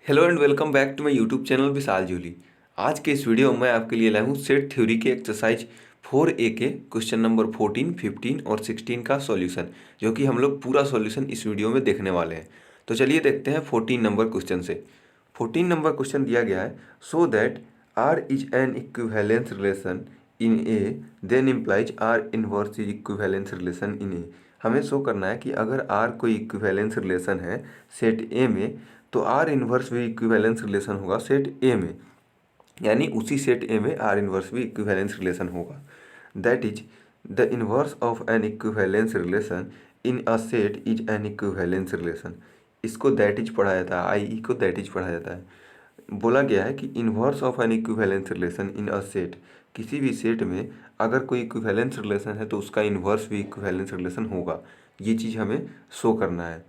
Hello and welcome back to my YouTube channel Vishal Julie. आज के इस वीडियो में मैं आपके लिए लाया हूँ सेट थ्योरी के एक्सरसाइज 4A के क्वेश्चन नंबर 14, 15 और 16 का सॉल्यूशन, जो कि हम लोग पूरा सॉल्यूशन इस वीडियो में देखने वाले हैं। तो चलिए देखते हैं 14 नंबर क्वेश्चन से। 14 नंबर क्वेश्चन दिया गया है, so that R is an equivalence relation in A then implies R inverse is equivalence relation in A. हमें शो करना है कि अगर आर कोई इक्विवेलेंस रिलेशन है सेट ए में, तो आर इन्वर्स भी इक्विवेलेंस रिलेशन होगा सेट ए में, यानी उसी सेट ए में आर इन्वर्स भी इक्विवेलेंस रिलेशन होगा। That is the inverse of an equivalence relation in a set is an equivalence relation. इसको दैट इज पढ़ा जाता है, आई को दैट इज पढ़ा जाता है। बोला गया है कि inverse of an equivalence relation in a set, किसी भी सेट में अगर कोई इक्विवेलेंस रिलेशन है तो उसका इन्वर्स भी इक्विवेलेंस रिलेशन होगा। ये चीज़ हमें शो करना है।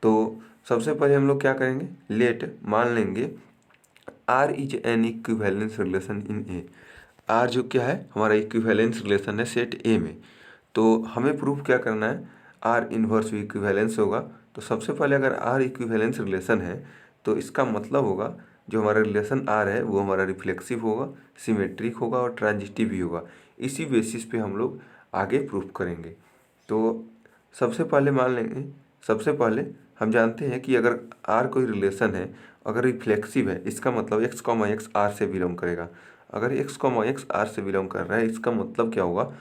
तो सबसे पहले हम लोग क्या करेंगे, लेट मान लेंगे R is an equivalence relation in A. R जो क्या है, हमारा इक्विवेलेंस रिलेशन है सेट ए में। तो हमें प्रूफ क्या करना है, आर इन्वर्स भी इक्विवेलेंस होगा। तो सबसे पहले अगर आर इक्विवेलेंस रिलेशन है तो इसका मतलब होगा जो हमारा रिलेशन आर है वो हमारा रिफ्लेक्सिव होगा, सिमेट्रिक होगा और ट्रांजिटिव भी होगा। इसी बेसिस पे हम लोग आगे प्रूफ करेंगे। तो सबसे पहले मान लेंगे, सबसे पहले हम जानते हैं कि अगर आर कोई रिलेशन है, अगर रिफ्लेक्सिव है, इसका मतलब एक्स कॉमा एक्स आर से बिलोंग करेगा। अगर एक्स कॉमा एक्स आर से बिलोंग कर रहा है, इसका मतलब क्या होगा,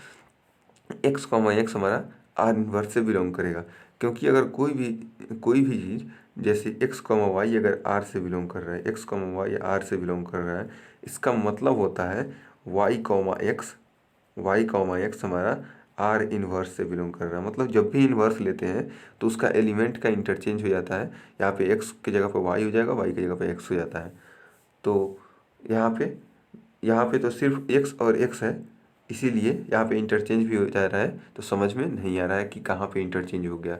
एक्स कॉमा एक्स हमारा आर इन्वर्स से बिलोंग करेगा। क्योंकि अगर कोई भी चीज़ जैसे एक्स कॉमा वाई अगर आर से बिलोंग कर रहा है, एक्स कॉमा वाई आर से बिलोंग कर रहा है, इसका मतलब होता है वाई कॉमा एक्स हमारा आर इन्वर्स से बिलोंग कर रहा है। मतलब जब भी इन्वर्स लेते हैं तो उसका एलिमेंट का इंटरचेंज हो जाता है। यहाँ पे एक्स की जगह पर वाई हो जाएगा, वाई की जगह पर एक्स हो जाता है। तो यहाँ पे तो सिर्फ एक्स और एक्स है, इसीलिए यहाँ पे इंटरचेंज भी हो जा रहा है। तो समझ में नहीं आ रहा है कि कहाँ पे इंटरचेंज हो गया।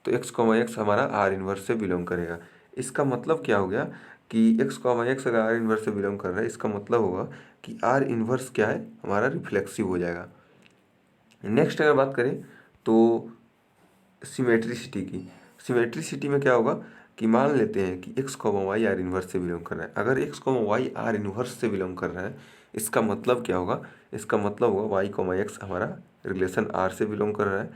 तो एक्स कॉमा एक्स हमारा आर इन्वर्स से बिलोंग करेगा। इसका मतलब क्या हो गया कि एक्स कॉमा एक्स अगर आर इन्वर्स से बिलोंग कर रहा है, इसका मतलब होगा कि आर इन्वर्स क्या है, हमारा रिफ्लेक्सिव हो जाएगा। नेक्स्ट अगर बात करें तो सिमेट्रिसिटी में क्या होगा कि मान लेते हैं कि x comma y R inverse से बिलोंग कर रहा है। अगर x comma y R inverse से बिलोंग कर रहा है, इसका मतलब क्या होगा, इसका मतलब होगा वाई कॉमा एक्स हमारा रिलेशन आर से बिलोंग कर रहा है।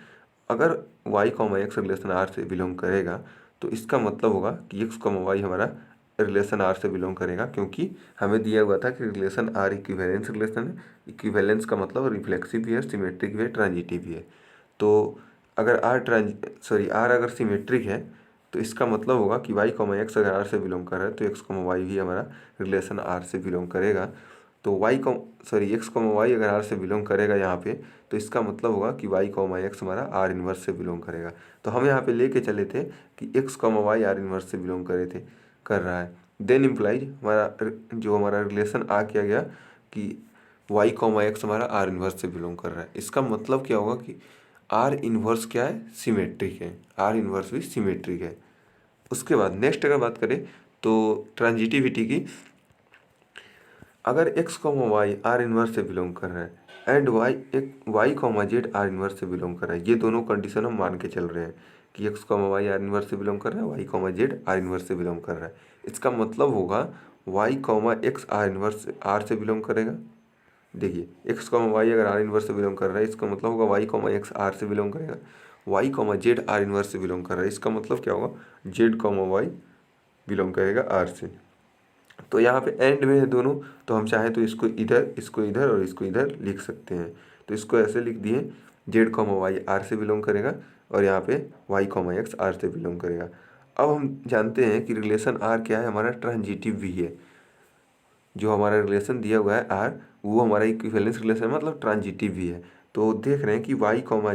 अगर y comma x relation R से बिलोंग करेगा तो इसका मतलब होगा कि एक्स कॉमा वाई हमारा रिलेशन आर से बिलोंग करेगा, क्योंकि हमें दिया हुआ था कि रिलेशन आर इक्विवेलेंस रिलेशन है। इक्विवेलेंस का मतलब रिफ्लेक्सिव भी है, सिमेट्रिक भी है, ट्रांजिटिव भी है। तो अगर आर अगर सिमेट्रिक है तो इसका मतलब होगा कि वाई कॉमा एक्स अगर आर से बिलोंग कर रहा है तो एक्स कॉमा वाई भी हमारा रिलेशन आर से बिलोंग करेगा। तो एक्स कॉमा वाई अगर आर से बिलोंग करेगा यहाँ पे, तो इसका मतलब होगा कि वाई कॉमा एक्स हमारा आर इन्वर्स से बिलोंग करेगा। तो हम यहाँ पे लेके चले थे कि x comma y R inverse से बिलोंग कर रहा है। देन इम्प्लाइज हमारा रिलेशन आ किया गया कि वाई कॉमा एक्स हमारा आर इन्वर्स से बिलोंग कर रहा है। इसका मतलब क्या होगा कि आर इन्वर्स क्या है, सिमेट्रिक है। आर इन्वर्स भी सिमेट्रिक है। उसके बाद नेक्स्ट अगर बात करें तो ट्रांजिटिविटी की, अगर x comma y R inverse से बिलोंग कर रहा है and y comma z R inverse से बिलोंग कर रहा है, ये दोनों कंडीशन हम मान के चल रहे हैं कि x comma y R inverse से बिलोंग कर रहा है, y comma z R inverse से बिलोंग कर रहा है। इसका मतलब होगा y comma x R inverse R से बिलोंग करेगा। देखिए एक्स कॉमा वाई अगर आर इन्वर्स से बिलोंग कर रहा है, इसका मतलब होगा वाई कॉमा एक्स आर से बिलोंग करेगा। Y comma z R inverse से बिलोंग कर रहा है, इसका मतलब क्या होगा, जेड कॉमा वाई बिलोंग करेगा आर से। तो यहाँ पे एंड में है दोनों, तो हम चाहें तो इसको इधर और इसको इधर लिख सकते हैं। तो इसको ऐसे लिख दिए, जेड कॉमा वाई आर से बिलोंग करेगा और यहाँ पे वाई कॉमा एक्स आर से बिलोंग करेगा। अब हम जानते हैं कि रिलेशन आर क्या है, हमारा ट्रांजिटिव भी है। जो हमारा रिलेशन दिया हुआ है आर, वो हमारा इक्विवेलेंस रिलेशन मतलब ट्रांजिटिव भी है। तो देख रहे हैं कि y comma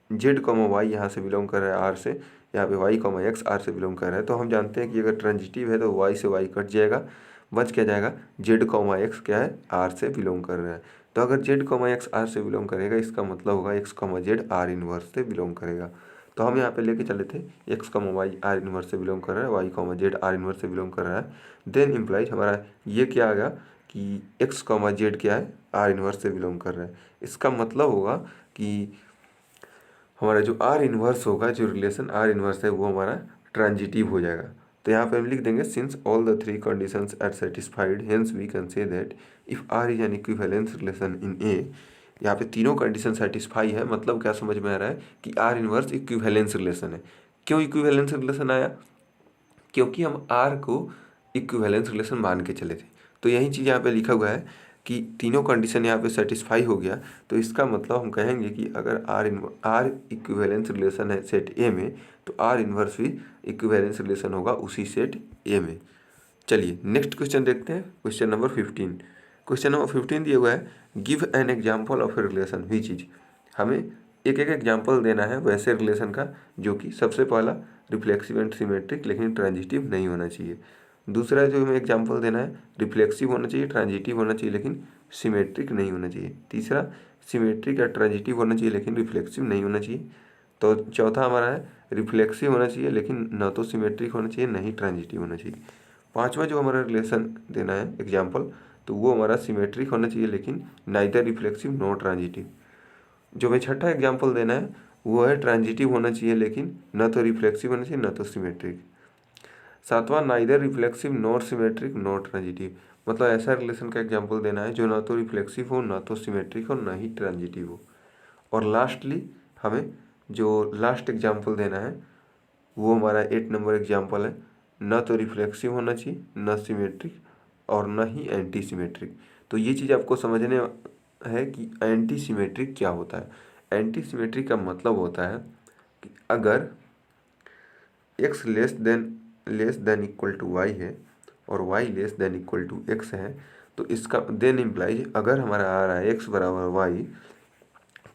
z comma y यहाँ से बिलोंग कर रहा है आर से, यहाँ पे वाई कॉमा एक्स आर से बिलोंग कर रहा है। तो हम जानते हैं कि अगर ट्रांजिटिव है तो वाई से वाई कट जाएगा, बच क्या जाएगा, जेड कॉमा एक्स क्या है, आर से बिलोंग कर रहा है। तो अगर जेड कॉमा एक्स आर से बिलोंग करेगा, इसका मतलब होगा x comma z R inverse से बिलोंग करेगा। तो हम यहाँ पे लेके चले थे x comma y R inverse से बिलोंग कर रहा है, y comma z R inverse से बिलोंग कर रहा है। देन इम्प्लाइज हमारा ये क्या आ गया कि एक्स कॉमा जेड क्या है, आर इन्वर्स से बिलोंग कर रहा है। इसका मतलब होगा कि हमारा जो आर इन्वर्स होगा, जो रिलेशन आर इन्वर्स है, वो हमारा ट्रांजिटिव हो जाएगा। तो यहाँ पे हम लिख देंगे since all the three conditions are satisfied hence we can say that if R is an equivalence relation in A. यहाँ पे तीनों कंडीशन सेटिस्फाई है, मतलब क्या समझ में आ रहा है कि आर इनवर्स इक्विवेलेंस रिलेशन है। क्यों इक्विवेलेंस रिलेशन आया? क्योंकि हम आर को इक्विवेलेंस रिलेशन मान के चले थे। तो यही चीज़ यहाँ पे लिखा हुआ है कि तीनों कंडीशन यहाँ पे सेटिस्फाई हो गया, तो इसका मतलब हम कहेंगे कि अगर आर इक्विवेलेंस रिलेशन है सेट ए में, तो आर इन्वर्स भी इक्विवेलेंस रिलेशन होगा उसी सेट ए में। चलिए नेक्स्ट क्वेश्चन देखते हैं, क्वेश्चन नंबर 15। क्वेश्चन नंबर 15 दिया हुआ है give an example of a relation हुई चीज़। हमें एक एक एग्जाम्पल देना है वैसे रिलेशन का जो कि सबसे पहला रिफ्लेक्सिव एंड सिमेट्रिक लेकिन ट्रांजिटिव नहीं होना चाहिए। दूसरा जो हमें एग्जाम्पल देना है रिफ्लेक्सिव होना चाहिए, ट्रांजिटिव होना चाहिए लेकिन सिमेट्रिक नहीं होना चाहिए। तीसरा सिमेट्रिक या ट्रांजिटिव होना चाहिए लेकिन रिफ्लेक्सिव नहीं होना चाहिए। तो चौथा हमारा है रिफ्लेक्सिव होना चाहिए लेकिन न तो सिमेट्रिक होना चाहिए न ही ट्रांजिटिव होना चाहिए। पांचवा जो हमारा रिलेशन देना है एग्जाम्पल, तो वो हमारा सिमेट्रिक होना चाहिए लेकिन नाइदर रिफ्लेक्सिव नो ट्रांजिटिव। जो हमें छठा एग्जाम्पल देना है वो है ट्रांजिटिव होना चाहिए लेकिन न तो रिफ्लेक्सिव होना चाहिए न तो सिमेट्रिक। सातवां neither reflexive not symmetric not transitive, मतलब ऐसा रिलेशन का एग्जाम्पल देना है जो ना तो रिफ्लेक्सिव हो ना तो सिमेट्रिक हो ना ही ट्रांजिटिव हो। और लास्टली हमें जो लास्ट एग्जाम्पल देना है वो हमारा 8 नंबर एग्जाम्पल है, न तो रिफ्लेक्सिव होना चाहिए न सिमेट्रिक और न ही एंटी सिमेट्रिक। तो ये चीज़ आपको समझने है कि एंटी सिमेट्रिक क्या होता है। एंटी सिमेट्रिक का मतलब होता है कि अगर x less than equal to y है और y less than equal to x है, तो इसका देन इम्प्लाइज अगर हमारा आ रहा है x बराबर y,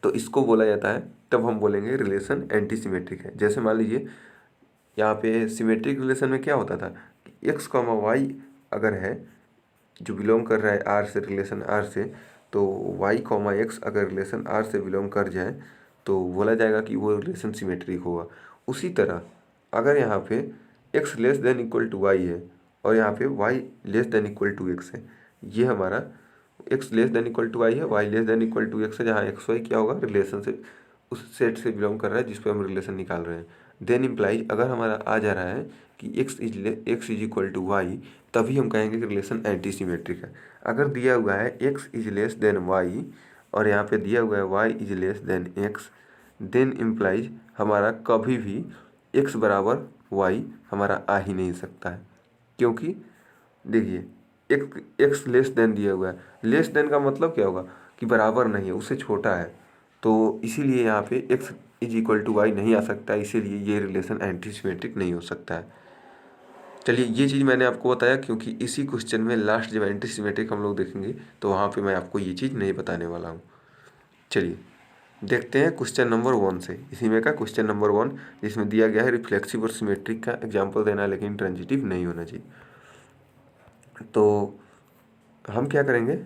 तो इसको बोला जाता है, तब हम बोलेंगे रिलेशन एंटी सिमेट्रिक है। जैसे मान लीजिए यहाँ पे सिमेट्रिक रिलेशन में क्या होता था कि x कॉमा वाई अगर है जो बिलोंग कर रहा है आर से, रिलेशन आर से, तो y कॉमा एक्स अगर रिलेशन आर से बिलोंग कर जाए तो बोला जाएगा कि वो रिलेशन सिमेट्रिक होगा। उसी तरह अगर यहाँ पे x less than equal to y है और यहाँ पे y less than equal to x है, ये हमारा x less than equal to y है, y less than equal to x है, जहाँ एक्स वाई क्या होगा रिलेशन से उस सेट से बिलोंग कर रहा है जिस पर हम रिलेशन निकाल रहे हैं। देन इम्प्लाइज अगर हमारा आ जा रहा है कि x is equal to y, तभी हम कहेंगे कि रिलेशन एंटी सिमेट्रिक है। अगर दिया हुआ है x is less than y और यहाँ पे दिया हुआ है y is less than x, then implies हमारा कभी भी x बराबर y हमारा आ ही नहीं सकता है, क्योंकि देखिए एक्स लेस देन दिया हुआ है। लेस देन का मतलब क्या होगा कि बराबर नहीं है, उससे छोटा है, तो इसीलिए यहाँ पे x is equal to y नहीं आ सकता, इसीलिए ये रिलेशन एंटी सिमेट्रिक नहीं हो सकता है। चलिए ये चीज़ मैंने आपको बताया क्योंकि इसी क्वेश्चन में लास्ट जब एंटी सिमेट्रिक हम लोग देखेंगे तो वहाँ पे मैं आपको ये चीज़ नहीं बताने वाला हूँ। चलिए देखते हैं क्वेश्चन नंबर 1 से, इसी में का क्वेश्चन नंबर 1 जिसमें दिया गया है रिफ्लेक्सिव और सिमेट्रिक का एग्जाम्पल देना लेकिन ट्रांजिटिव नहीं होना चाहिए। तो हम क्या करेंगे,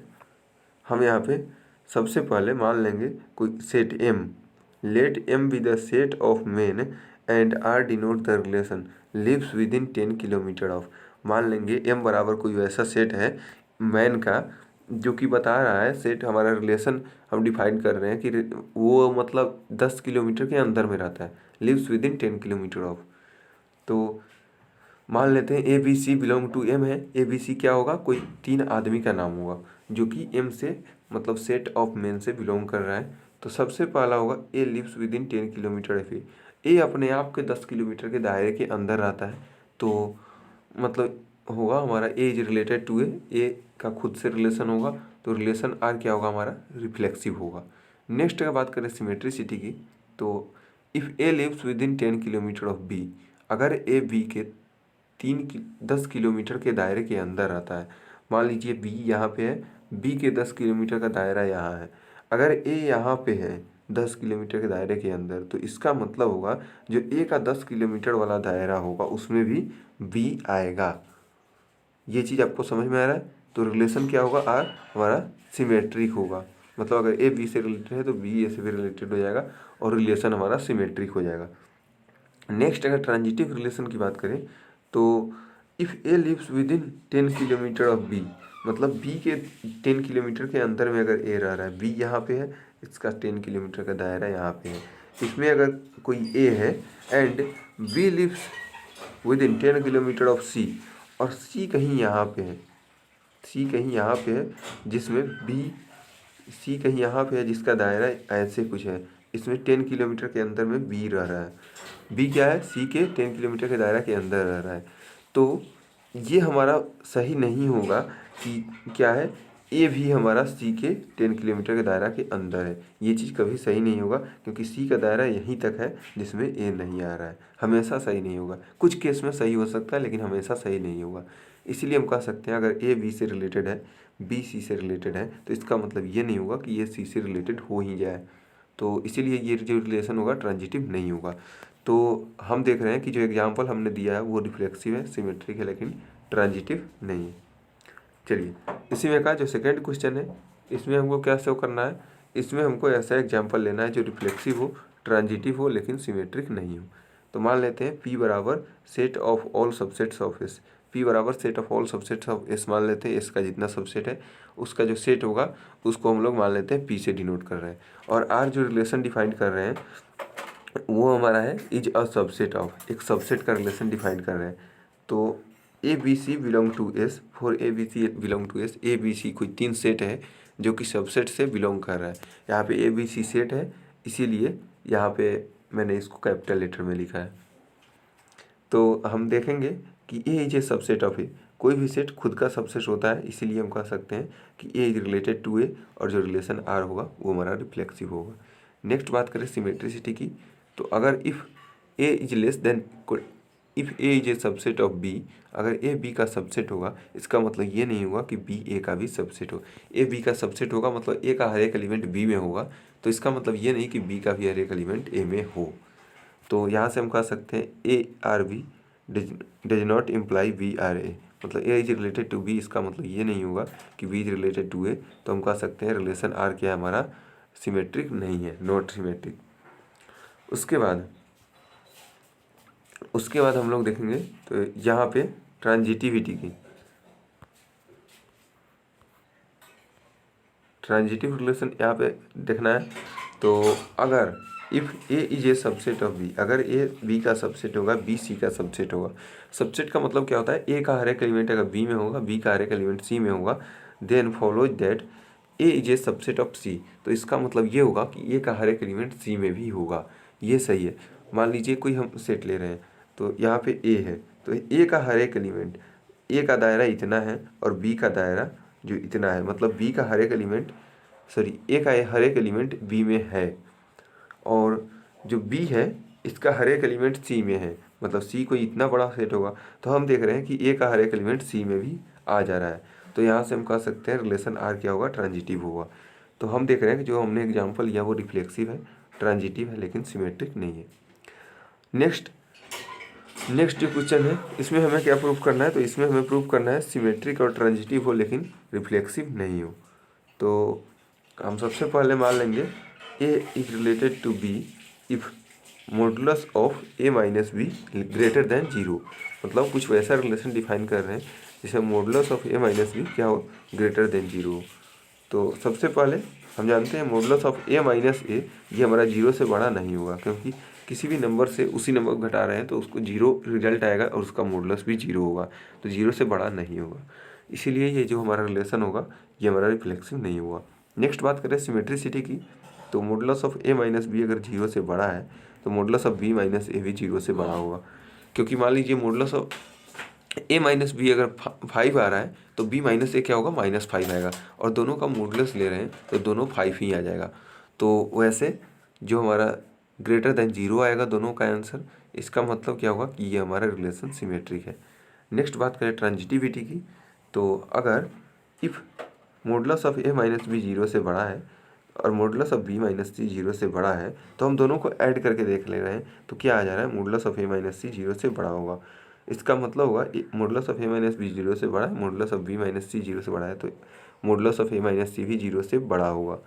हम यहाँ पे सबसे पहले मान लेंगे कोई set M, let M be the set of men and R denote the relation lives within 10 kilometre of. मान लेंगे M बराबर कोई वैसा सेट है मैन का जो कि बता रहा है सेट हमारा रिलेशन हम डिफाइन कर रहे हैं कि वो मतलब 10 किलोमीटर के अंदर में रहता है, lives within 10 kilometre of. तो मान लेते हैं A B C belong to M है। ए बी सी क्या होगा, कोई 3 आदमी का नाम होगा जो कि एम से मतलब सेट ऑफ मेन से बिलोंग कर रहा है। तो सबसे पहला होगा A lives within 10 kilometre of A अपने आप के 10 किलोमीटर के दायरे के अंदर रहता है, तो मतलब होगा हमारा ए इज रिलेटेड टू ए का खुद से रिलेशन होगा, तो रिलेशन आर क्या होगा हमारा रिफ्लेक्सिव होगा। नेक्स्ट का बात करें सिमेट्रिसिटी की, तो if A lives within 10 kilometre of B, अगर ए बी के 10 किलोमीटर के दायरे के अंदर रहता है, मान लीजिए बी यहाँ पे है, बी के 10 किलोमीटर का दायरा यहाँ है, अगर ए यहाँ पे है 10 किलोमीटर के दायरे के अंदर, तो इसका मतलब होगा जो ए का 10 किलोमीटर वाला दायरा होगा उसमें भी बी आएगा। ये चीज़ आपको समझ में आ रहा है। तो रिलेशन क्या होगा, आर हमारा सिमेट्रिक होगा, मतलब अगर ए बी से रिलेटेड है तो बी ए से भी रिलेटेड हो जाएगा और रिलेशन हमारा सिमेट्रिक हो जाएगा। नेक्स्ट अगर ट्रांजिटिव रिलेशन की बात करें तो if A lives within 10 kilometre of B, मतलब बी के 10 किलोमीटर के अंदर में अगर ए रह रहा है, बी यहाँ पे है, इसका 10 किलोमीटर का दायरा यहाँ पे है, इसमें अगर कोई ए है and B lives within 10 kilometre of C, और सी कहीं यहाँ पे है, सी कहीं यहाँ पे है जिसमें बी, सी कहीं यहाँ पे है जिसका दायरा ऐसे कुछ है, इसमें 10 किलोमीटर के अंदर में बी रह रहा है, बी क्या है, सी के 10 किलोमीटर के दायरा के अंदर रह रहा है। तो ये हमारा सही नहीं होगा कि क्या है, ए भी हमारा सी के 10 किलोमीटर के दायरा के अंदर है, ये चीज़ कभी सही नहीं होगा, क्योंकि सी का दायरा यहीं तक है जिसमें ए नहीं आ रहा है, हमेशा सही नहीं होगा। कुछ केस में सही हो सकता है लेकिन हमेशा सही नहीं होगा। इसीलिए हम कह सकते हैं अगर ए बी से रिलेटेड है, बी सी से रिलेटेड है, तो इसका मतलब ये नहीं होगा कि ये सी से रिलेटेड हो ही जाए, तो इसीलिए ये जो रिलेशन होगा ट्रांजिटिव नहीं होगा। तो हम देख रहे हैं कि जो एग्जाम्पल हमने दिया है वो रिफ्लेक्सिव है, सिमेट्रिक है, लेकिन ट्रांजिटिव नहीं है। चलिए, इसी में का जो सेकेंड क्वेश्चन है, इसमें हमको क्या शो करना है, इसमें हमको ऐसा एग्जाम्पल लेना है जो रिफ्लेक्सिव हो, ट्रांजिटिव हो, लेकिन सिमेट्रिक नहीं हो। तो मान लेते हैं P बराबर set of all subsets of S, P बराबर set of all subsets of S मान लेते हैं, S का जितना सबसेट है उसका जो सेट होगा उसको हम लोग मान लेते हैं P से डिनोट कर रहे हैं, और R जो रिलेशन डिफाइन कर रहे हैं वो हमारा है इज अ सबसेट ऑफ, एक सबसेट का रिलेशन डिफाइन कर रहे हैं। तो A B C belong to S, for A B C belong to S, A B C कोई 3 सेट है जो कि सबसेट से बिलोंग कर रहा है। यहाँ पे ए बी सी सेट है, इसीलिए यहाँ पे मैंने इसको कैपिटल लेटर में लिखा है। तो हम देखेंगे कि A is a subset of ए, कोई भी सेट खुद का सबसेट होता है, इसीलिए हम कह सकते हैं कि ए इज रिलेटेड टू ए, और जो रिलेशन आर होगा वो हमारा रिफ्लेक्सिव होगा। नेक्स्ट बात करें सिमेट्रिसिटी की, तो अगर if A is less than, if A is a subset of B, अगर ए बी का सबसेट होगा, इसका मतलब ये नहीं होगा कि बी ए का भी सबसेट हो। ए बी का सबसेट होगा मतलब ए का हर एक एलिमेंट बी में होगा, तो इसका मतलब ये नहीं कि बी का भी हर एक एलिमेंट ए में हो। तो यहाँ से हम कह सकते हैं A R B does not imply B R A, मतलब A is related to B, इसका मतलब ये नहीं होगा कि B is related to A. तो हम कह सकते हैं रिलेशन आर क्या है हमारा, सिमेट्रिक नहीं है, नॉट सिमेट्रिक। उसके बाद हम लोग देखेंगे तो यहाँ पे ट्रांजिटिविटी की, ट्रांजिटिव रिलेशन यहाँ पे देखना है। तो अगर if A is a subset of B, अगर ए बी का सबसेट होगा, बी सी का सबसेट होगा, सबसेट का मतलब क्या होता है, ए का हर एक एलिमेंट अगर बी में होगा, बी का हर एक एलिमेंट सी में होगा, then follows that A is a subset of C, तो इसका मतलब ये होगा कि ए का हर एक एलिमेंट सी में भी होगा, ये सही है। मान लीजिए कोई हम सेट ले रहे हैं, तो यहाँ पे ए है, तो ए का हर एक एलिमेंट, ए का दायरा इतना है और बी का दायरा जो इतना है, मतलब बी का हर एक एलिमेंट, सॉरी ए का हर एक एलिमेंट बी में है, और जो बी है इसका हर एक एलिमेंट सी में है, मतलब सी कोई इतना बड़ा सेट होगा। तो हम देख रहे हैं कि ए का हर एक एलिमेंट सी में भी आ जा रहा है, तो यहाँ से हम कह सकते हैं रिलेशन आर क्या होगा, ट्रांजिटिव होगा। तो हम देख रहे हैं कि जो हमने एग्जाम्पल लिया वो रिफ्लेक्सिव है, ट्रांजिटिव है, लेकिन सिमेट्रिक नहीं है। नेक्स्ट जो क्वेश्चन है, इसमें हमें क्या प्रूफ करना है, तो इसमें हमें प्रूफ करना है सिमेट्रिक और ट्रांजिटिव हो लेकिन रिफ्लेक्सिव नहीं हो। तो हम सबसे पहले मान लेंगे A is related to B if modulus of A minus B greater than zero, मतलब कुछ वैसा रिलेशन डिफाइन कर रहे हैं जिसे modulus of A minus B क्या हो, ग्रेटर देन जीरो। तो सबसे पहले हम जानते हैं मॉडुलस ऑफ ए माइनस ए, ये हमारा जीरो से बड़ा नहीं होगा, क्योंकि किसी भी नंबर से उसी नंबर को घटा रहे हैं तो उसको जीरो रिजल्ट आएगा और उसका मॉडुलस भी जीरो होगा, तो जीरो से बड़ा नहीं होगा, इसीलिए ये जो हमारा रिलेशन होगा ये हमारा रिफ्लेक्सिव नहीं होगा। नेक्स्ट बात करें सिमेट्रिसिटी की, तो modulus of A minus B अगर जीरो से बड़ा है तो modulus of B minus A भी जीरो से बड़ा होगा, क्योंकि मान लीजिए modulus of A minus B अगर 5 आ रहा है तो बी माइनस ए क्या होगा, -5 आएगा, और दोनों का मॉडुलस ले रहे हैं तो दोनों 5 ही आ जाएगा। तो वैसे जो हमारा ग्रेटर देन जीरो आएगा दोनों का आंसर, इसका मतलब क्या होगा कि ये हमारा रिलेशन सिमेट्रिक है। नेक्स्ट बात करें ट्रांजिटिविटी की, तो अगर if modulus of A minus B zero से बड़ा है और modulus of B minus C zero से बड़ा है, तो हम दोनों को ऐड करके देख ले रहे हैं, तो क्या आ जा रहा है, modulus of A minus C zero से बड़ा होगा। इसका मतलब होगा modulus of A minus B zero से बड़ा है, modulus of B minus C zero से बड़ा है, तो modulus of A minus C भी जीरो से बड़ा होगा।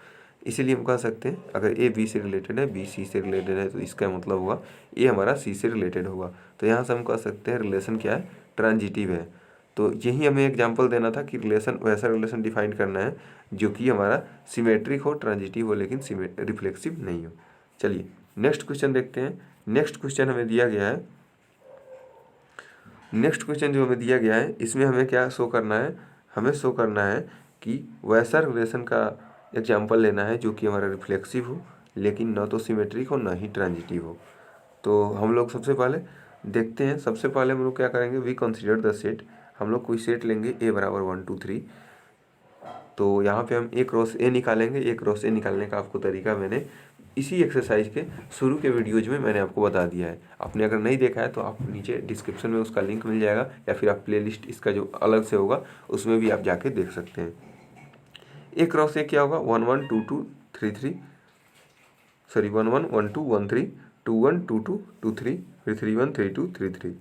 इसीलिए हम कह सकते हैं अगर ए बी से रिलेटेड है, बी सी से रिलेटेड है, तो इसका मतलब होगा ए हमारा सी से रिलेटेड होगा। तो यहाँ से हम कह सकते हैं रिलेशन क्या है, ट्रांजिटिव है। तो यही हमें एग्जांपल देना था कि रिलेशन वैसा रिलेशन डिफाइन करना है जो कि हमारा सिमेट्रिक हो, ट्रांजिटिव हो, लेकिन रिफ्लेक्सिव नहीं हो। चलिए नेक्स्ट क्वेश्चन देखते हैं। नेक्स्ट क्वेश्चन हमें दिया गया है नेक्स्ट क्वेश्चन जो हमें दिया गया है इसमें हमें क्या शो करना है, हमें शो करना है कि वैसा रिलेशन का एग्जाम्पल लेना है जो कि हमारा रिफ्लेक्सिव हो लेकिन न तो सिमेट्रिक हो ना ही ट्रांजिटिव हो। तो हम लोग सबसे पहले देखते हैं, सबसे पहले हम लोग क्या करेंगे, वी कंसीडर द सेट। हम लोग कोई सेट लेंगे A बराबर 1 2 3। तो यहाँ पे हम A क्रॉस A निकालेंगे। A क्रॉस A निकालने का आपको तरीका मैंने इसी एक्सरसाइज के शुरू के वीडियोज में मैंने आपको बता दिया है। आपने अगर नहीं देखा है तो आप नीचे डिस्क्रिप्शन में उसका लिंक मिल जाएगा या फिर आप प्लेलिस्ट इसका जो अलग से होगा उसमें भी आप जाके देख सकते हैं। A क्रॉस A क्या होगा, 1 1 2 2 3 3, सॉरी 1 1 1 2 1 3, 2 1 2 2 2 3, फिर 3 1 3 2 3 3।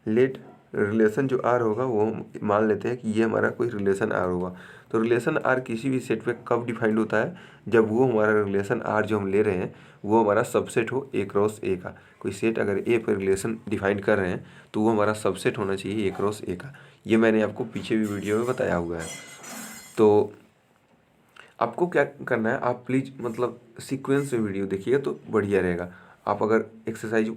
लेट रिलेशन जो आर होगा वो मान लेते हैं कि ये हमारा कोई रिलेशन आर होगा। तो रिलेशन आर किसी भी सेट पे कब डिफाइंड होता है, जब वो हमारा रिलेशन आर जो हम ले रहे हैं वो हमारा सबसेट हो A क्रॉस A का। कोई सेट अगर A पर रिलेशन डिफाइन कर रहे हैं तो वो हमारा सबसेट होना चाहिए A क्रॉस A का। ये मैंने आपको पीछे भी वीडियो में बताया हुआ है। तो आपको क्या करना है, आप प्लीज़ मतलब सीक्वेंस में वीडियो देखिएगा तो बढ़िया रहेगा। आप अगर एक्सरसाइज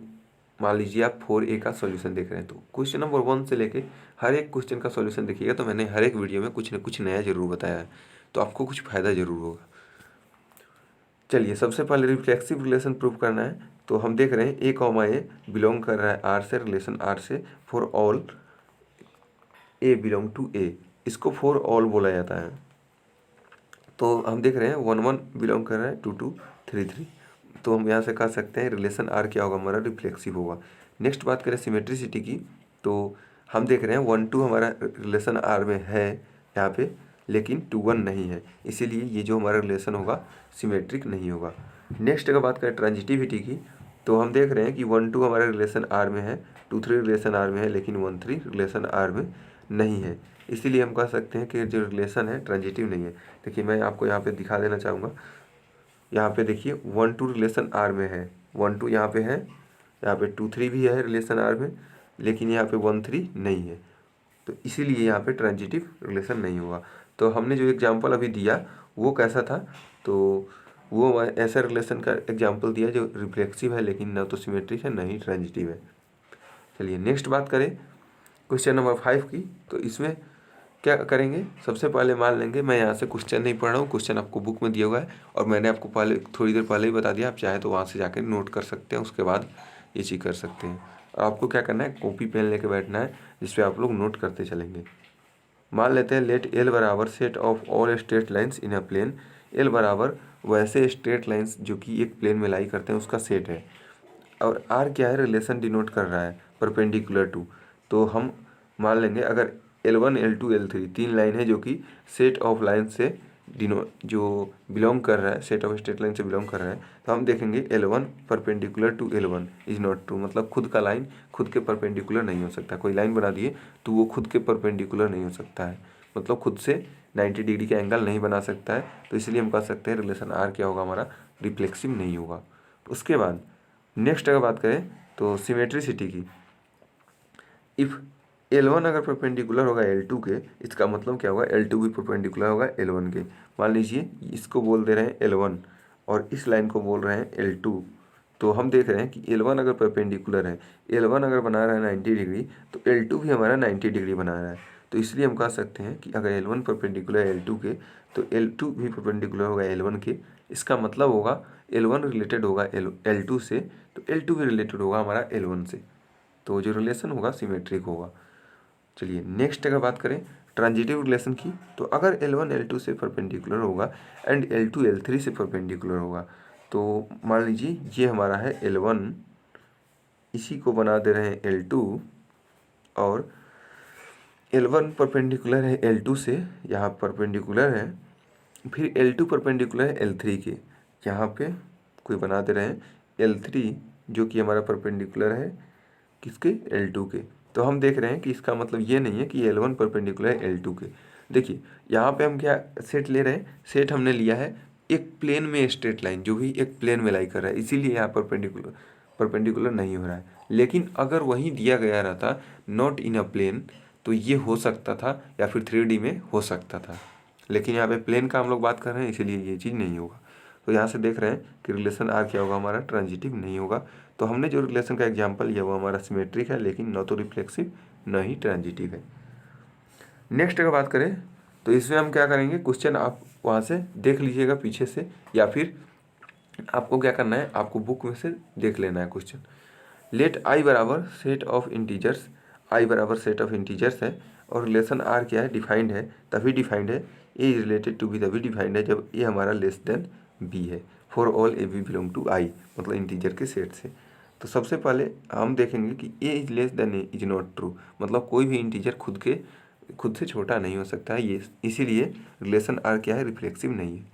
मान लीजिए आप 4A का सॉल्यूशन देख रहे हैं तो क्वेश्चन नंबर 1 से लेके हर एक क्वेश्चन का सॉल्यूशन देखिएगा तो मैंने हर एक वीडियो में कुछ न कुछ नया ज़रूर बताया है, तो आपको कुछ फ़ायदा ज़रूर होगा। चलिए सबसे पहले रिफ्लेक्सिव रिलेशन प्रूव करना है। तो हम देख रहे हैं A, A बिलोंग कर रहा है R से, रिलेशन R से, for all A belong to A, इसको फॉर ऑल बोला जाता है। तो हम देख रहे हैं 1 1 बिलोंग कर रहा है 2 2 3 3। तो हम यहाँ से कह सकते हैं रिलेशन आर क्या होगा, हमारा रिफ्लेक्सिव होगा। नेक्स्ट बात करें सिमेट्रिसिटी की, तो हम देख रहे हैं 1 2 हमारा रिलेशन आर में है यहाँ पे, लेकिन 2 1 नहीं है, इसीलिए ये जो हमारा रिलेशन होगा सिमेट्रिक नहीं होगा। नेक्स्ट अगर बात करें ट्रांजिटिविटी की, तो हम देख रहे हैं कि 1 2 हमारा रिलेशन आर में है, 2 3 रिलेशन आर में है, लेकिन 1 3 रिलेशन आर में नहीं है, इसीलिए हम कह सकते हैं कि जो रिलेशन है ट्रांजिटिव नहीं है। देखिए मैं आपको यहाँ पे दिखा देना चाहूँगा, यहाँ पे देखिए 1 2 रिलेशन आर में है, 1 2 यहाँ पे है, यहाँ पे 2 3 भी है रिलेशन आर में, लेकिन यहाँ पे 1 3 नहीं है, तो इसीलिए यहाँ पे ट्रांजिटिव रिलेशन नहीं होगा। तो हमने जो एग्जांपल अभी दिया वो कैसा था, तो वो ऐसा रिलेशन का एग्जांपल दिया जो रिफ्लेक्सिव है लेकिन ना तो सिमेट्रिक है ना ही ट्रांजिटिव है। चलिए नेक्स्ट बात करें क्वेश्चन नंबर 5 की, तो इसमें क्या करेंगे, सबसे पहले मान लेंगे, मैं यहाँ से क्वेश्चन नहीं पढ़ रहा हूँ, क्वेश्चन आपको बुक में दिया हुआ है और मैंने आपको पहले थोड़ी देर पहले ही बता दिया, आप चाहे तो वहाँ से जाकर नोट कर सकते हैं, उसके बाद ये चीज़ कर सकते हैं। और आपको क्या करना है, कॉपी पेन लेके बैठना है जिसपे आप लोग नोट करते चलेंगे। मान लेते हैं लेट एल बराबर set of all straight lines in a plane. L बराबर वैसे स्ट्रेट लाइन्स जो कि एक प्लेन में लाई करते हैं उसका सेट है, और आर क्या है, रिलेशन डिनोट कर रहा है परपेंडिकुलर टू। तो हम मान लेंगे अगर L1 L2 L3 तीन लाइन है जो कि सेट ऑफ लाइन से जो बिलोंग कर रहा है, सेट ऑफ स्ट्रेट लाइन से बिलोंग कर रहा है, तो हम देखेंगे L1 perpendicular to L1 is not true, मतलब खुद का लाइन खुद के परपेंडिकुलर नहीं हो सकता। कोई लाइन बना दिए तो वो खुद के परपेंडिकुलर नहीं हो सकता है, मतलब खुद से 90 डिग्री का एंगल नहीं बना सकता है, तो इसलिए हम कह सकते हैं रिलेशन आर क्या होगा, हमारा रिफ्लेक्सिव नहीं होगा। उसके बाद नेक्स्ट अगर बात करें तो सिमेट्रिसिटी की, इफ़ L1 अगर परपेंडिकुलर होगा L2 के, इसका मतलब क्या होगा, L2 भी परपेंडिकुलर होगा L1 के। मान लीजिए इसको बोल दे रहे हैं L1 और इस लाइन को बोल रहे हैं L2, तो हम देख रहे हैं कि L1 अगर परपेंडिकुलर है, L1 अगर बना रहा है 90 डिग्री, तो L2 भी हमारा 90 डिग्री बना रहा है, तो इसलिए हम कह सकते हैं कि अगर L1 परपेंडिकुलर है L2 के तो L2 भी परपेंडिकुलर होगा L1 के। इसका मतलब होगा L1 रिलेटेड होगा L2 से, तो L2 भी रिलेटेड होगा हमारा L1 से, तो जो रिलेशन होगा सिमेट्रिक होगा। चलिए नेक्स्ट अगर बात करें ट्रांजिटिव रिलेशन की, तो अगर L1 L2 से परपेंडिकुलर होगा एंड L2 L3 से परपेंडिकुलर होगा, तो मान लीजिए ये हमारा है L1, इसी को बना दे रहे हैं L2, और L1 परपेंडिकुलर है L2 से, यहाँ परपेंडिकुलर है, फिर L2 परपेंडिकुलर है L3 के, यहाँ पे कोई बना दे रहे हैं L3 जो कि हमारा परपेंडिकुलर है किसके, L2 के। तो हम देख रहे हैं कि इसका मतलब ये नहीं है कि L1 परपेंडिकुलर है L2 के। देखिए यहाँ पे हम क्या सेट ले रहे हैं, सेट हमने लिया है एक प्लेन में स्ट्रेट लाइन जो भी एक प्लेन में लाई कर रहा है, इसीलिए यहाँ परपेंडिकुलर नहीं हो रहा है। लेकिन अगर वहीं दिया गया रहता नॉट इन अ प्लेन, तो ये हो सकता था या फिर 3D में हो सकता था, लेकिन यहाँ पे प्लेन का हम लोग बात कर रहे हैं, इसीलिए ये चीज़ नहीं होगा। तो यहाँ से देख रहे हैं कि रिलेशन आर क्या होगा, हमारा ट्रांजिटिव नहीं होगा। तो हमने जो रिलेशन का एग्जाम्पल लिया वो हमारा सिमेट्रिक है, लेकिन न तो रिफ्लेक्सिव न ही ट्रांजिटिव है। नेक्स्ट अगर बात करें तो इसमें हम क्या करेंगे, क्वेश्चन आप वहाँ से देख लीजिएगा पीछे से, या फिर आपको क्या करना है, आपको बुक में से देख लेना है क्वेश्चन। लेट आई बराबर सेट ऑफ इंटीजर्स, आई बराबर सेट ऑफ इंटीजर्स है और रिलेशन आर क्या है, डिफाइंड है, तभी डिफाइंड है, A is related to B तभी डिफाइंड है जब ए हमारा लेस देन बी है, for all A B belong to I, मतलब इंटीजर के सेट से। तो सबसे पहले हम देखेंगे कि A is less than A is not true, मतलब कोई भी इंटीजर खुद से छोटा नहीं हो सकता है, ये इसीलिए रिलेशन आर क्या है, रिफ्लेक्सिव नहीं है।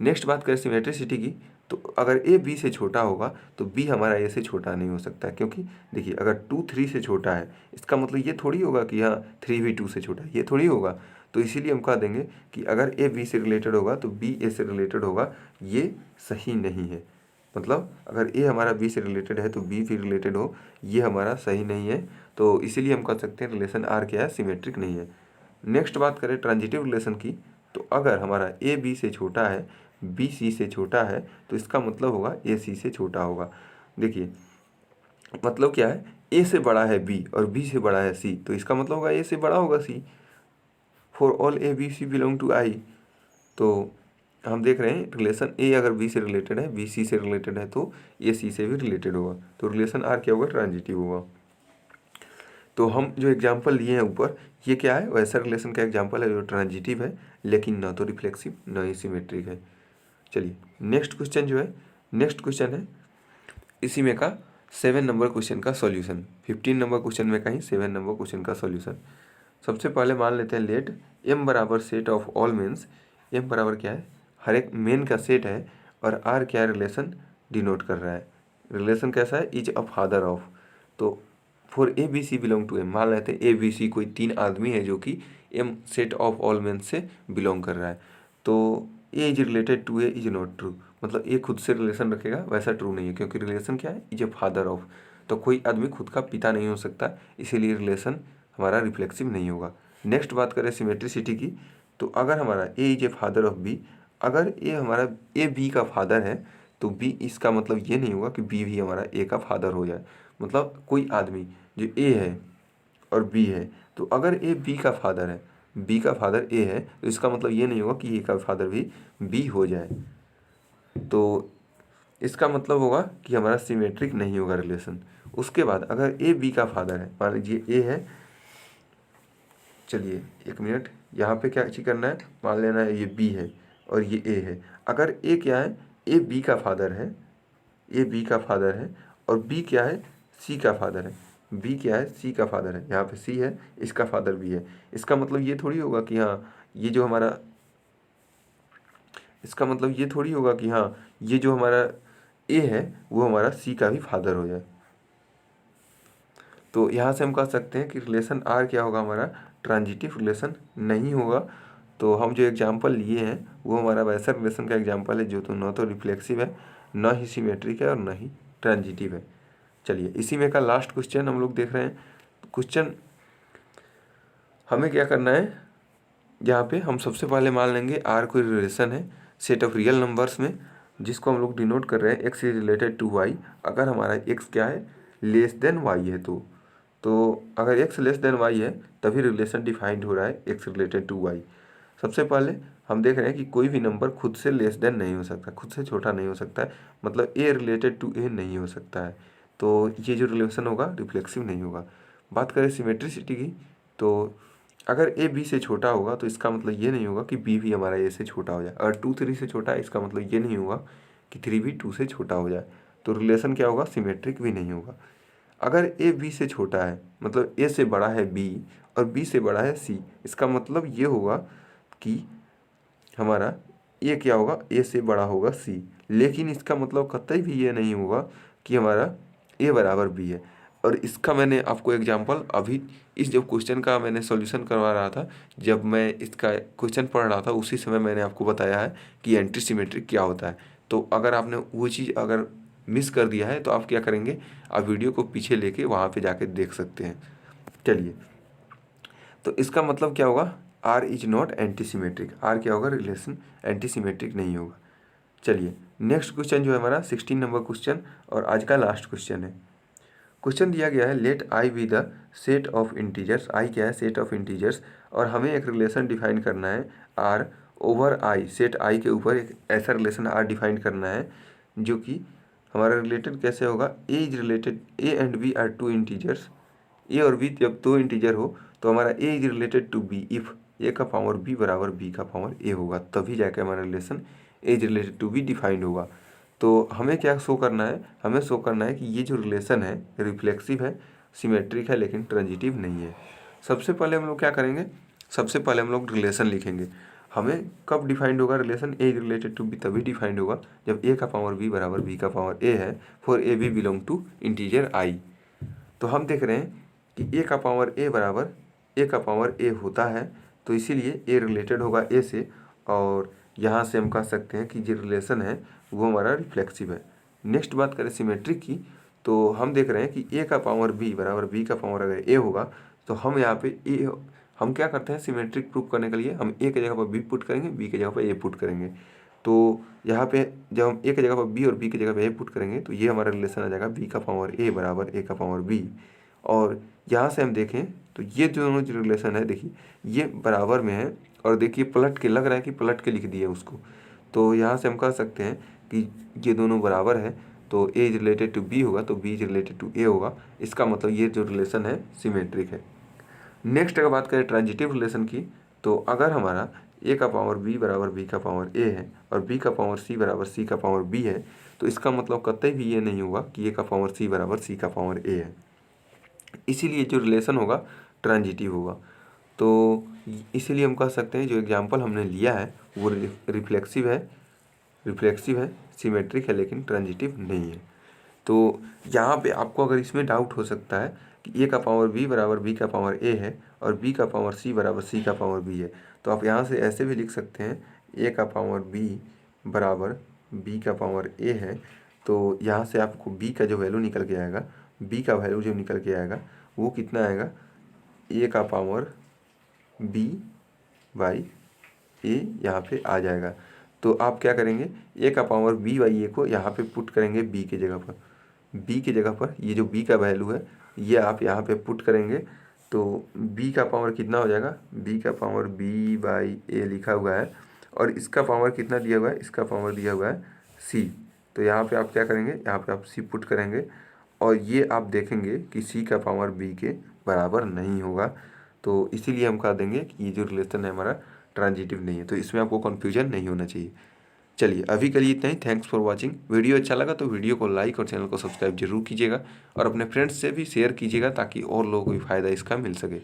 नेक्स्ट बात करें सिमेट्रिसिटी की, तो अगर ए बी से छोटा होगा तो बी हमारा ए से छोटा नहीं हो सकता है, क्योंकि देखिए अगर 2 3 से छोटा है इसका मतलब ये थोड़ी होगा कि हाँ 3 भी 2 से छोटा है, ये थोड़ी होगा। तो इसीलिए हम कह देंगे कि अगर ए बी से रिलेटेड होगा तो बी ए से रिलेटेड होगा, ये सही नहीं है। मतलब अगर ए हमारा बी से रिलेटेड है तो बी भी रिलेटेड हो, ये हमारा सही नहीं है। तो इसीलिए हम कह सकते हैं रिलेशन आर क्या है, सिमेट्रिक नहीं है। नेक्स्ट बात करें ट्रांजिटिव रिलेशन की, तो अगर हमारा ए बी से छोटा है, बी सी से छोटा है, तो इसका मतलब होगा ए सी से छोटा होगा। देखिए मतलब क्या है, ए से बड़ा है बी और बी से बड़ा है सी, तो इसका मतलब होगा ए से बड़ा होगा C, for all A B C belong to I. तो हम देख रहे हैं रिलेशन ए अगर बी से रिलेटेड है, बी सी से रिलेटेड है, तो ए सी से भी रिलेटेड होगा, तो रिलेशन आर क्या होगा, ट्रांजिटिव होगा। तो हम जो एग्जांपल लिए हैं ऊपर, ये क्या है, वैसा रिलेशन का एग्जांपल है जो ट्रांजिटिव है, लेकिन ना तो रिफ्लेक्सिव ना ही सिमेट्रिक है। चलिए नेक्स्ट क्वेश्चन जो है, नेक्स्ट क्वेश्चन है इसी में का 7 नंबर क्वेश्चन का सॉल्यूशन। 15 नंबर क्वेश्चन में का ही 7 नंबर क्वेश्चन का सॉल्यूशन। सबसे पहले मान लेते हैं लेट एम बराबर set of all mens, M बराबर क्या है, हर एक मेन का सेट है, और आर क्या है, रिलेशन डिनोट कर रहा है। रिलेशन कैसा है, इज अ फादर ऑफ। तो for A B C belong to M, मान लेते हैं ए बी सी कोई 3 आदमी है जो कि M set of all mens से बिलोंग कर रहा है। तो A is related to A is not true, मतलब ए खुद से रिलेशन रखेगा वैसा ट्रू नहीं है, क्योंकि रिलेशन क्या है, इज ए फादर ऑफ। तो कोई आदमी खुद का पिता नहीं हो सकता, इसीलिए रिलेशन हमारा रिफ्लेक्सिव नहीं होगा। नेक्स्ट बात करें सिमेट्रिसिटी की, तो अगर हमारा A is A father of B, अगर ए हमारा ए बी का फादर है, तो बी इसका मतलब ये नहीं होगा कि बी भी हमारा ए का फादर हो जाए। मतलब कोई आदमी जो ए है और बी है, तो अगर ए बी का फादर है, बी का फादर ए है, तो इसका मतलब ये नहीं होगा कि ए का फादर भी बी हो जाए। तो इसका मतलब होगा कि हमारा सिमेट्रिक नहीं होगा रिलेशन। उसके बाद अगर ए बी का फादर है, मान लीजिए ए है, चलिए 1 मिनट, यहाँ पे क्या चीज करना है, मान लेना है ये बी है और ये ए है। अगर ए क्या है, ए बी का फादर है, ए बी का फादर है, और बी क्या है, सी का फादर है, बी क्या है, सी का फादर है, यहाँ पे सी है, इसका फादर भी है। इसका मतलब ये थोड़ी होगा कि हाँ ये जो हमारा, इसका मतलब ये थोड़ी होगा कि हाँ ये जो हमारा ए है वो हमारा सी का भी फादर हो जाए। तो यहाँ से हम कह सकते हैं कि रिलेशन आर क्या होगा, हमारा ट्रांजिटिव रिलेशन नहीं होगा। तो हम जो एग्जांपल लिए हैं वो हमारा वैसा रिलेशन का एग्जांपल है जो तो न तो रिफ्लेक्सिव है, न ही सिमेट्रिक है, और न ही ट्रांजिटिव है। चलिए इसी में का लास्ट क्वेश्चन हम लोग देख रहे हैं। क्वेश्चन हमें क्या करना है, यहाँ पे हम सबसे पहले मान लेंगे आर कोई रिलेशन है सेट ऑफ रियल नंबर्स में, जिसको हम लोग डिनोट कर रहे हैं x is related to y. अगर हमारा एक्स क्या है, लेस देन वाई है, तो अगर एक्स लेस देन वाई है तभी रिलेशन डिफाइंड हो रहा है एक्स रिलेटेड टू वाई। सबसे पहले हम देख रहे हैं कि कोई भी नंबर खुद से लेस देन नहीं हो सकता, खुद से छोटा नहीं हो सकता है, मतलब ए रिलेटेड टू ए नहीं हो सकता है। तो ये जो रिलेशन होगा रिफ्लेक्सिव नहीं होगा। बात करें सिमेट्रिसिटी की, तो अगर ए बी से छोटा होगा तो इसका मतलब ये नहीं होगा कि बी भी हमारा ए से छोटा हो जाए। अगर 2 3 से छोटा है, इसका मतलब ये नहीं होगा कि 3 भी 2 से छोटा हो जाए। तो रिलेशन क्या होगा, सिमेट्रिक भी नहीं होगा। अगर ए बी से छोटा है, मतलब ए से बड़ा है बी और बी से बड़ा है सी, इसका मतलब ये होगा कि हमारा ए क्या होगा, ए से बड़ा होगा सी। लेकिन इसका मतलब कतई भी ये नहीं होगा कि हमारा ए बराबर बी है। और इसका मैंने आपको एग्जांपल अभी इस जब क्वेश्चन का मैंने सॉल्यूशन करवा रहा था, जब मैं इसका क्वेश्चन पढ़ रहा था, उसी समय मैंने आपको बताया है कि एंटी सिमेट्रिक क्या होता है। तो अगर आपने वो चीज़ अगर मिस कर दिया है तो आप क्या करेंगे, आप वीडियो को पीछे लेके वहाँ पे जाके देख सकते हैं। चलिए, तो इसका मतलब क्या होगा, R is not antisymmetric. R क्या होगा, रिलेशन एंटी सिमेट्रिक नहीं होगा। चलिए नेक्स्ट क्वेश्चन जो है हमारा 16 नंबर क्वेश्चन और आज का लास्ट क्वेश्चन है। क्वेश्चन दिया गया है let I be the set of integers. I क्या है? Set of integers. और हमें एक रिलेशन डिफाइन करना है R over I. Set I के ऊपर एक ऐसा रिलेशन आर डिफाइन करना है जो कि हमारा रिलेटेड कैसे होगा? A is related, A and B are two integers. A और बी जब दो इंटीजर हो तो हमारा A is related to B if A का पावर बी बराबर बी का पावर ए होगा, तभी जाके हमारा relation A is related to B defined होगा। तो हमें क्या शो करना है? हमें शो करना है कि ये जो रिलेशन है रिफ्लेक्सिव है, सिमेट्रिक है, लेकिन ट्रांजिटिव नहीं है। सबसे पहले हम लोग क्या करेंगे? सबसे पहले हम लोग रिलेशन लिखेंगे। हमें कब डिफाइंड होगा relation? A related to B तभी डिफाइंड होगा जब ए का पावर बी बराबर बी का पावर ए है, for A B belong to integer I. तो हम देख रहे हैं कि ए का पावर ए बराबर ए का पावर ए होता है, तो इसीलिए ए रिलेटेड होगा ए से, और यहाँ से हम कह सकते हैं कि जो रिलेशन है वो हमारा रिफ्लेक्सिव है। नेक्स्ट बात करें सिमेट्रिक की, तो हम देख रहे हैं कि ए का पावर बी बराबर बी का पावर अगर ए होगा तो हम यहाँ पे ए, हम क्या करते हैं सिमेट्रिक प्रूफ करने के लिए हम ए की जगह पर बी पुट करेंगे, बी की जगह पर ए पुट करेंगे। तो यहाँ पे जब हम ए की जगह पर बी और बी की जगह पर ए पुट करेंगे तो ये हमारा रिलेशन आ जाएगा बी का पावर ए बराबर ए का पावर बी। और यहाँ से हम देखें तो ये दोनों जो रिलेशन है देखिए ये बराबर में है, और देखिए पलट के लग रहा है कि पलट के लिख दिए उसको। तो यहाँ से हम कह सकते हैं कि ये दोनों बराबर है, तो A is related to B होगा तो बी इज रिलेटेड टू ए होगा। इसका मतलब ये जो रिलेशन है सिमेट्रिक है। नेक्स्ट अगर बात करें ट्रांजिटिव रिलेशन की, तो अगर हमारा ए का पावर बी बराबर बी का पावर ए है और बी का पावर सी बराबर सी का पावर बी है, तो इसका मतलब कतई भी ये नहीं होगा कि ए का पावर सी बराबर सी का पावर ए है। इसीलिए जो रिलेशन होगा ट्रांजिटिव होगा। तो इसीलिए हम कह सकते हैं जो एग्जाम्पल हमने लिया है वो रिफ्लेक्सिव है, सिमेट्रिक है, लेकिन ट्रांजिटिव नहीं है। तो यहाँ पे आपको अगर इसमें डाउट हो सकता है कि ए का पावर बी बराबर बी का पावर ए है और बी का पावर सी बराबर सी का पावर बी है, तो आप यहाँ से ऐसे भी लिख सकते हैं ए का पावर बी बराबर बी का पावर ए है। तो यहाँ से आपको बी का जो वैल्यू निकल के आएगा, बी का वैल्यू जो निकल के आएगा वो कितना आएगा? ए का पावर बी बाई ए यहाँ पे आ जाएगा। तो आप क्या करेंगे? ए का पावर बी बाई ए को यहाँ पे पुट करेंगे बी की जगह पर। बी की जगह पर ये जो बी का वैल्यू है ये आप यहाँ पे पुट करेंगे, तो बी का पावर कितना हो जाएगा? बी का पावर बी बाई ए लिखा हुआ है और इसका पावर कितना दिया हुआ है? इसका पावर दिया हुआ है सी। तो यहाँ पे आप क्या करेंगे? यहाँ पे आप सी पुट करेंगे और ये आप देखेंगे कि सी का पावर बी के बराबर नहीं होगा। तो इसीलिए हम कह देंगे कि ये जो रिलेशन है हमारा ट्रांजिटिव नहीं है। तो इसमें आपको कन्फ्यूजन नहीं होना चाहिए। चलिए अभी के लिए इतना ही। Thanks for watching. वीडियो अच्छा लगा तो वीडियो को लाइक और चैनल को सब्सक्राइब जरूर कीजिएगा और अपने फ्रेंड्स से भी शेयर कीजिएगा ताकि और लोगों को भी फ़ायदा इसका मिल सके।